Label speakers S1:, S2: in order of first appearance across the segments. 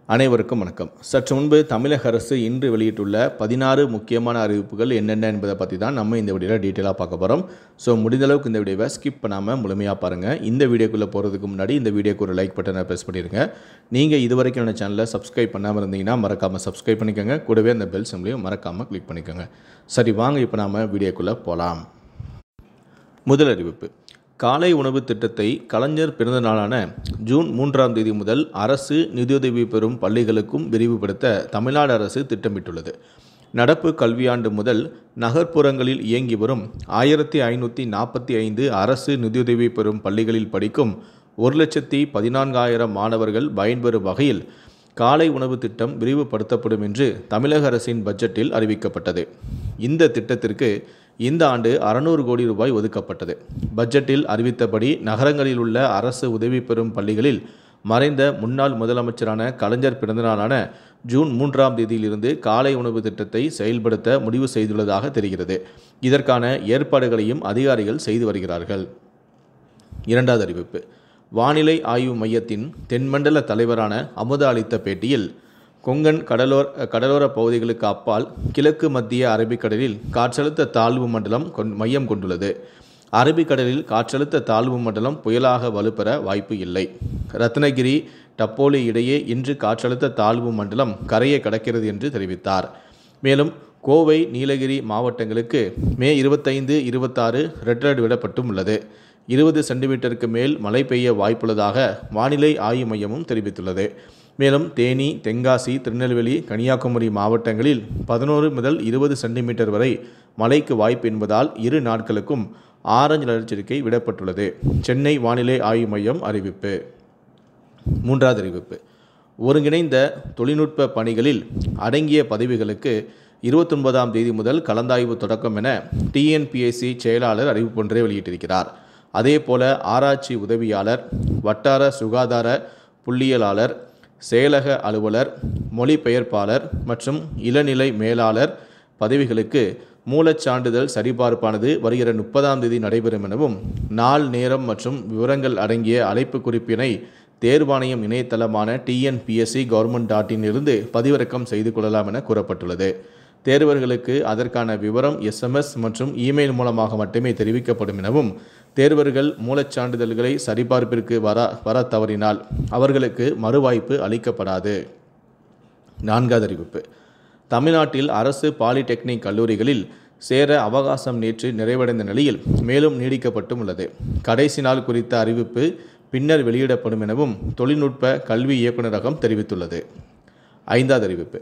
S1: அனைவருக்கும் வணக்கம். சற்று முன்பு தமிழக அரசு இன்று வெளியிட்டுள்ள 16 முக்கியமான அறிவிப்புகள் என்னென்ன என்பதை பற்றி தான் நம்ம இந்த வீடியோவில் டீட்டெயிலாக பார்க்க போகிறோம். ஸோ முடிந்தளவுக்கு இந்த வீடியோவை ஸ்கிப் பண்ணாமல் முழுமையாக பாருங்கள். இந்த வீடியோக்குள்ளே போகிறதுக்கு முன்னாடி இந்த வீடியோக்கு ஒரு லைக் பட்டனை ப்ரெஸ் பண்ணிடுங்க. நீங்கள் இதுவரைக்கும் என்னோட சேனலை சப்ஸ்கிரைப் பண்ணாமல் இருந்தீங்கன்னா மறக்காமல் சப்ஸ்கிரைப் பண்ணிக்கோங்க. கூடவே அந்த பெல் சிம்பளையும் மறக்காமல் கிளிக் பண்ணிக்கோங்க. சரி, வாங்க இப்போ நாம் வீடியோக்குள்ளே போகலாம். முதல் அறிவிப்பு: காலை உணவு திட்டத்தை கலைஞர் பிறந்த நாளான ஜூன் 3ஆம் தேதி முதல் அரசு நிதியுதவி பெறும் பள்ளிகளுக்கும் விரிவுபடுத்த தமிழ்நாடு அரசு திட்டமிட்டுள்ளது. நடப்பு கல்வியாண்டு முதல் நகர்ப்புறங்களில் இயங்கி வரும் 1545 அரசு நிதியுதவி பெறும் பள்ளிகளில் படிக்கும் 1,14,000 மாணவர்கள் பயன்பெறும் வகையில் காலை உணவு திட்டம் விரிவுபடுத்தப்படும் என்று தமிழக அரசின் பட்ஜெட்டில் அறிவிக்கப்பட்டது. இந்த திட்டத்திற்கு இந்த ஆண்டு 600 கோடி ரூபாய் ஒதுக்கப்பட்டது. பட்ஜெட்டில் அறிவித்தபடி நகரங்களில் உள்ள அரசு உதவி பெறும் பள்ளிகளில் மறைந்த முன்னாள் முதலமைச்சரான கலைஞர் பிறந்தநாளான ஜூன் 3ஆம் தேதியிலிருந்து காலை உணவு திட்டத்தை செயல்படுத்த முடிவு செய்துள்ளதாக தெரிகிறது. இதற்கான ஏற்பாடுகளையும் அதிகாரிகள் செய்து வருகிறார்கள். இரண்டாவது அறிவிப்பு: வானிலை ஆய்வு மையத்தின் தென்மண்டல தலைவரான அமுதா அளித்த பேட்டியில், கொங்கன் கடலோர பகுதிகளுக்கு அப்பால் கிழக்கு மத்திய அரபிக்கடலில் காற்றழுத்த தாழ்வு மண்டலம் மையம் கொண்டுள்ளது. அரபிக்கடலில் காற்றழுத்த தாழ்வு மண்டலம் புயலாக வலுப்பெற வாய்ப்பு இல்லை. ரத்னகிரி டப்போலி இடையே இன்று காற்றழுத்த தாழ்வு மண்டலம் கரையை கடக்கிறது என்று தெரிவித்தார். மேலும் கோவை, நீலகிரி மாவட்டங்களுக்கு மே 25, 26 ரெட் அலர்ட் விடப்பட்டும் உள்ளது. 20 சென்டிமீட்டருக்கு மேல் மழை பெய்ய வாய்ப்புள்ளதாக வானிலை ஆய்வு மையமும் தெரிவித்துள்ளது. மேலும் தேனி, தென்காசி, திருநெல்வேலி, கன்னியாகுமரி மாவட்டங்களில் 11 முதல் 20 சென்டிமீட்டர் வரை மழைக்கு வாய்ப்பு என்பதால் 2 நாட்களுக்கும் ஆரஞ்சு எச்சரிக்கை விடப்பட்டுள்ளது. சென்னை வானிலை ஆய்வு மையம் அறிவிப்பு. மூன்றாவது அறிவிப்பு: ஒருங்கிணைந்த தொழில்நுட்ப பணிகளில் அடங்கிய பதவிகளுக்கு 29ஆம் தேதி முதல் கலந்தாய்வு தொடக்கம் என டிஎன்பிஎஸ்சி செயலாளர் அறிவிப்பொன்றை வெளியிட்டிருக்கிறார். அதேபோல ஆராய்ச்சி உதவியாளர், வட்டார சுகாதார புள்ளியியலாளர், செயலக அலுவலர், மொழிபெயர்ப்பாளர் மற்றும் இளநிலை மேலாளர் பதவிகளுக்கு மூலச்சான்றிதழ் சரிபார்ப்பானது வருகிற 30ஆம் தேதி நடைபெறும் எனவும், நாள், நேரம் மற்றும் விவரங்கள் அடங்கிய அழைப்பு குறிப்பினை தேர்வாணையம் இணையதளமான tnpsc.gov.in இருந்து பதிவிறக்கம் செய்து கொள்ளலாம் என கூறப்பட்டுள்ளது. தேர்வர்களுக்கு அதற்கான விவரம் SMS மற்றும் இமெயில் மூலமாக மட்டுமே தெரிவிக்கப்படும் எனவும், தேர்வர்கள் மூலச்சான்றிதழ்களை சரிபார்ப்பிற்கு வர தவறினால் அவர்களுக்கு மறுவாய்ப்பு அளிக்கப்படாது. நான்காவது அறிவிப்பு: தமிழ்நாட்டில் அரசு பாலிடெக்னிக் கல்லூரிகளில் சேர அவகாசம் நேற்று நிறைவடைந்த நிலையில் மேலும் நீடிக்கப்பட்டும் உள்ளது. கடைசி நாள் குறித்த அறிவிப்பு பின்னர் வெளியிடப்படும் எனவும் தொழில்நுட்ப கல்வி இயக்குநரகம் தெரிவித்துள்ளது. ஐந்தாவது அறிவிப்பு: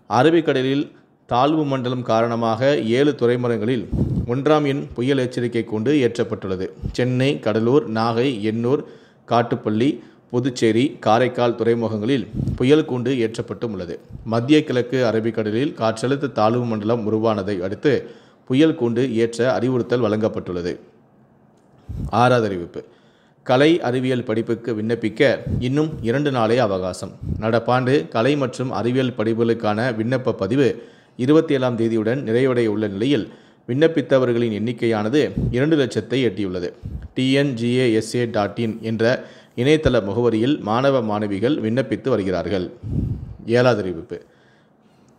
S1: அரபிக்கடலில் தாழ்வு மண்டலம் காரணமாக 7 துறைமுகங்களில் 1ஆம் எண் புயல் எச்சரிக்கை கூண்டு ஏற்றப்பட்டுள்ளது. சென்னை, கடலூர், நாகை, எண்ணூர், காட்டுப்பள்ளி, புதுச்சேரி, காரைக்கால் துறைமுகங்களில் புயல் கூண்டு ஏற்றப்பட்டும் உள்ளது. மத்திய கிழக்கு அரபிக்கடலில் காற்றழுத்த தாழ்வு மண்டலம் உருவானதை அடுத்து புயல் கூண்டு ஏற்ற அறிவுறுத்தல் வழங்கப்பட்டுள்ளது. ஆறாவது அறிவிப்பு: கலை அறிவியல் படிப்புக்கு விண்ணப்பிக்க இன்னும் 2 நாளே அவகாசம். நடப்பாண்டு கலை மற்றும் அறிவியல் படிப்புகளுக்கான விண்ணப்ப பதிவு 27ஆம் தேதியுடன் நிறைவடைய உள்ள நிலையில் விண்ணப்பித்தவர்களின் எண்ணிக்கையானது 2 லட்சத்தை எட்டியுள்ளது. tngasa.in என்ற இணையதள முகவரியில் மாணவ மாணவிகள் விண்ணப்பித்து வருகிறார்கள். ஏழாவது அறிவிப்பு: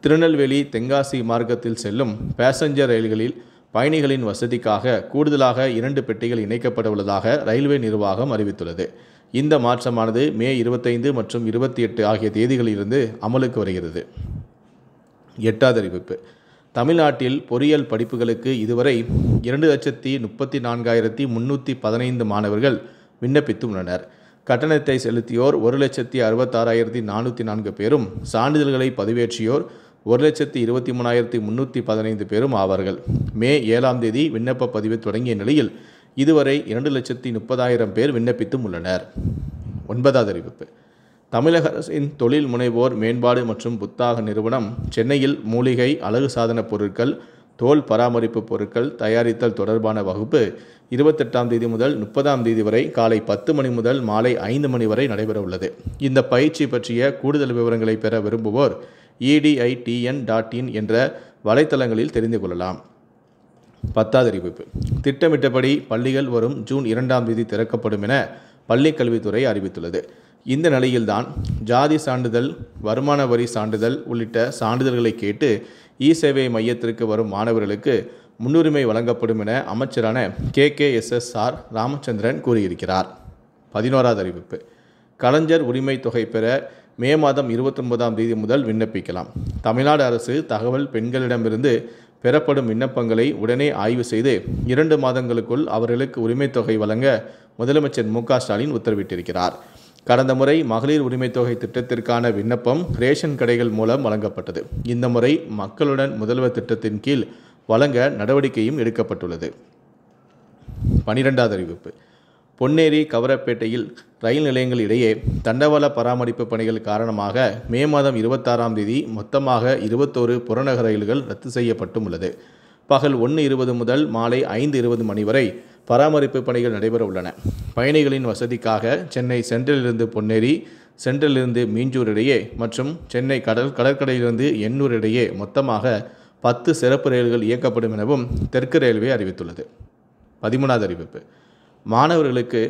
S1: திருநெல்வேலி, தென்காசி மார்க்கத்தில் செல்லும் பேசஞ்சர் ரயில்களில் பயணிகளின் வசதிக்காக கூடுதலாக 2 பெட்டிகள் இணைக்கப்பட உள்ளதாக ரயில்வே நிர்வாகம் அறிவித்துள்ளது. இந்த மாற்றமானது மே 25 மற்றும் 28 ஆகிய தேதிகளிலிருந்து அமலுக்கு வருகிறது. எட்டாவது அறிவிப்பு: தமிழ்நாட்டில் பொறியியல் படிப்புகளுக்கு இதுவரை 2,34,315 மாணவர்கள் விண்ணப்பித்து உள்ளனர். கட்டணத்தை செலுத்தியோர் 1,66,404 பேரும், சான்றிதழ்களை பதிவேற்றியோர் 1,23,315 பேரும் ஆவார்கள். மே 7ஆம் தேதி விண்ணப்ப பதிவு தொடங்கிய நிலையில் இதுவரை 2,30,000 பேர் விண்ணப்பித்தும் உள்ளனர். ஒன்பதாவது அறிவிப்பு: தமிழக அரசின் தொழில் முனைவோர் மேம்பாடு மற்றும் புத்தாக்க நிறுவனம் சென்னையில் மூலிகை, அழகு சாதன பொருட்கள், தோல் பராமரிப்பு பொருட்கள் தயாரித்தல் தொடர்பான வகுப்பு 28ஆம் தேதி முதல் 30ஆம் தேதி வரை காலை 10 மணி முதல் மாலை 5 மணி வரை நடைபெற உள்ளது. இந்த பயிற்சி பற்றிய கூடுதல் விவரங்களை பெற விரும்புவோர் editn.in என்ற வலைத்தளங்களில் தெரிந்து கொள்ளலாம். 10வது அறிவிப்பு: திட்டமிட்டபடி பள்ளிகள் வரும் ஜூன் 2ஆம் தேதி திறக்கப்படும் என பள்ளிக்கல்வித்துறை அறிவித்துள்ளது. இந்த நிலையில்தான் ஜாதி சான்றிதழ், வருமான வரி சான்றிதழ் உள்ளிட்ட சான்றிதழ்களை கேட்டு இ-சேவை மையத்திற்கு வரும் மாணவர்களுக்கு முன்னுரிமை வழங்கப்படும் என அமைச்சரான KKSSR ராமச்சந்திரன் கூறியிருக்கிறார். 11வது அறிவிப்பு. கலைஞர் உரிமை தொகை பெற மே மாதம் 29ஆம் தேதி முதல் விண்ணப்பிக்கலாம். தமிழ்நாடு அரசு தகவல் பெண்களிடமிருந்து பெறப்படும் விண்ணப்பங்களை உடனே ஆய்வு செய்து 2 மாதங்களுக்குள் அவர்களுக்கு உரிமை தொகை வழங்க முதலமைச்சர் மு.க. ஸ்டாலின் உத்தரவிட்டிருக்கிறார். கடந்த முறை மகளிர் உரிமை தொகை திட்டத்திற்கான விண்ணப்பம் ரேஷன் கடைகள் மூலம் வழங்கப்பட்டது. இந்த முறை மக்களுடன் முதல்வர் திட்டத்தின் கீழ் வழங்க நடவடிக்கையும் எடுக்கப்பட்டுள்ளது. 12வது அறிவிப்பு. பொன்னேரி கவரப்பேட்டையில் ரயில் நிலையங்கள் இடையே தண்டவாள பராமரிப்பு பணிகள் காரணமாக மே மாதம் 26ஆம் தேதி மொத்தமாக 21 புறநகர் ரயில்கள் ரத்து செய்யப்பட்டும் உள்ளது. பகல் 1:20 முதல் மாலை 5:20 மணி வரை பராமரிப்பு பணிகள் நடைபெற உள்ளன. பயணிகளின் வசதிக்காக சென்னை சென்ட்ரலிலிருந்து பொன்னேரி, சென்ட்ரலிலிருந்து மீஞ்சூர் இடையே மற்றும் சென்னை கடற்கரையிலிருந்து எண்ணூர் இடையே மொத்தமாக 10 சிறப்பு ரயில்கள் இயக்கப்படும் எனவும் தெற்கு ரயில்வே அறிவித்துள்ளது. 13வது அறிவிப்பு. மாணவர்களுக்கு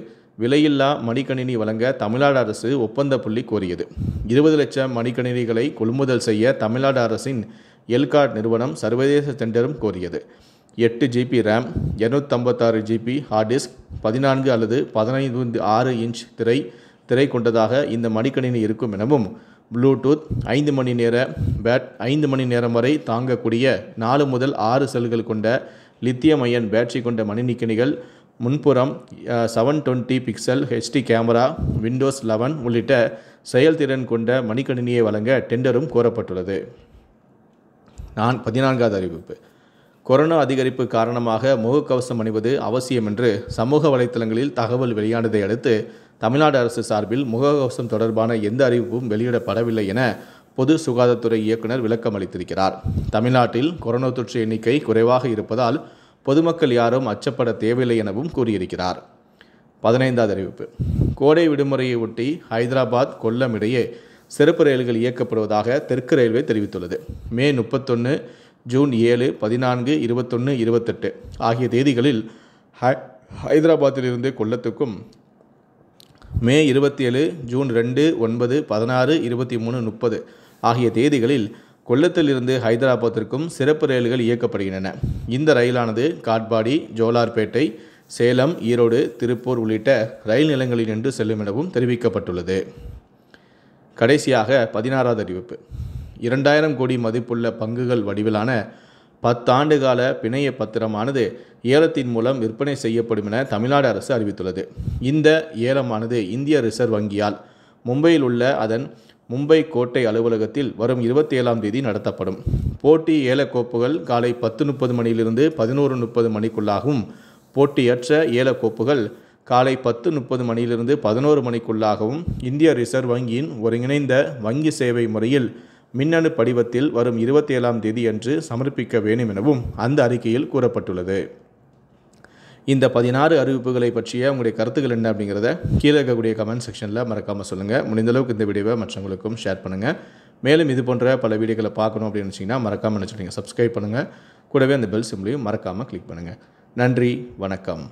S1: விலையில்லா மடிக்கணினி வழங்க தமிழ்நாடு அரசு ஒப்பந்த புள்ளி கோரியது. 20 லட்சம் மடிக்கணினிகளை கொள்முதல் செய்ய தமிழ்நாடு அரசின் எல்காட் நிறுவனம் சர்வதேச டெண்டரும் கோரியது. 8 GB RAM, 256 GB hard disk, 14 அல்லது 15.6 இன்ச் திரை கொண்டதாக இந்த மடிக்கணினி இருக்கும் எனவும், ப்ளூடூத் 5 மணி நேரம் வரை தாங்கக்கூடிய 4 முதல் 6 செல்கள் கொண்ட லித்தியம் அயன் பேட்டரி கொண்ட மடிக்கணினிகள், முன்புறம் 720 பிக்சல் HD கேமரா, விண்டோஸ் 11 உள்ளிட்ட செயல்திறன் கொண்ட மடிக்கணினியை வழங்க டெண்டரும் கோரப்பட்டுள்ளது. 14வது அறிவிப்பு. கொரோனா அதிகரிப்பு காரணமாக முகக்கவசம் அணிவது அவசியம் என்று சமூக வலைத்தளங்களில் தகவல் வெளியானதை அடுத்து தமிழ்நாடு அரசு சார்பில் முகக்கவசம் தொடர்பான எந்த அறிவிப்பும் வெளியிடப்படவில்லை என பொது சுகாதாரத்துறை இயக்குனர் விளக்கம் அளித்திருக்கிறார். தமிழ்நாட்டில் கொரோனா தொற்று எண்ணிக்கை குறைவாக இருப்பதால் பொதுமக்கள் யாரும் அச்சப்பட தேவையில்லை எனவும் கூறியிருக்கிறார். 15வது அறிவிப்பு. கோடை விடுமுறையை ஒட்டி ஹைதராபாத், கொல்லம் இடையே சிறப்பு ரயில்கள் இயக்கப்படுவதாக தெற்கு ரயில்வே தெரிவித்துள்ளது. மே 31, ஜூன் 7, 14, 21, 28 ஆகிய தேதிகளில் ஹைதராபாத்திலிருந்து கொல்லத்துக்கும், மே 27, ஜூன் 2, 9, 16, 23, 30 ஆகிய தேதிகளில் கொல்லத்திலிருந்து ஹைதராபாத்திற்கும் சிறப்பு ரயில்கள் இயக்கப்படுகின்றன. இந்த ரயிலானது காட்பாடி, ஜோலார்பேட்டை, சேலம், ஈரோடு, திருப்பூர் உள்ளிட்ட ரயில் நிலையங்களில் நின்று செல்லும் எனவும் தெரிவிக்கப்பட்டுள்ளது. கடைசியாக 16வது அறிவிப்பு. 2000 கோடி மதிப்புள்ள பங்குகள் வடிவிலான 10 ஆண்டு கால பிணைய பத்திரமானது ஏலத்தின் மூலம் விற்பனை செய்யப்படும் என தமிழ்நாடு அரசு அறிவித்துள்ளது. இந்த ஏலமானது இந்திய ரிசர்வ் வங்கியால் மும்பையில் உள்ள அதன் மும்பை கோட்டை அலுவலகத்தில் வரும் 27ஆம் தேதி நடத்தப்படும். போட்டி ஏலக்கோப்புகள் காலை 10:30 மணியிலிருந்து 11:30 மணிக்குள்ளாகவும், போட்டியற்ற ஏலக்கோப்புகள் காலை 10:30 மணியிலிருந்து 11 மணிக்குள்ளாகவும் இந்திய ரிசர்வ் வங்கியின் ஒருங்கிணைந்த வங்கி சேவை முறையில் மின்னணு படிவத்தில் வரும் 27ஆம் தேதி அன்று சமர்ப்பிக்க வேண்டும் எனவும் அந்த அறிக்கையில் கூறப்பட்டுள்ளது. இந்த 16 அறிவிப்புகளை பற்றிய உங்களுடைய கருத்துக்கள் என்ன அப்படிங்கிறத கீழே இருக்கக்கூடிய கமெண்ட் செக்ஷனில் மறக்காமல் சொல்லுங்கள். முடிந்தளவுக்கு இந்த வீடியோவை மற்றவங்களுக்கும் ஷேர் பண்ணுங்கள். மேலும் இது போன்ற பல வீடியோக்களை பார்க்கணும் அப்படின்னு நினச்சிங்கன்னா மறக்காமல் நினச்சிட்டீங்க சப்ஸ்கிரைப் பண்ணுங்கள். கூடவே அந்த பெல் சிம்பிளையும் மறக்காமல் கிளிக் பண்ணுங்கள். நன்றி, வணக்கம்.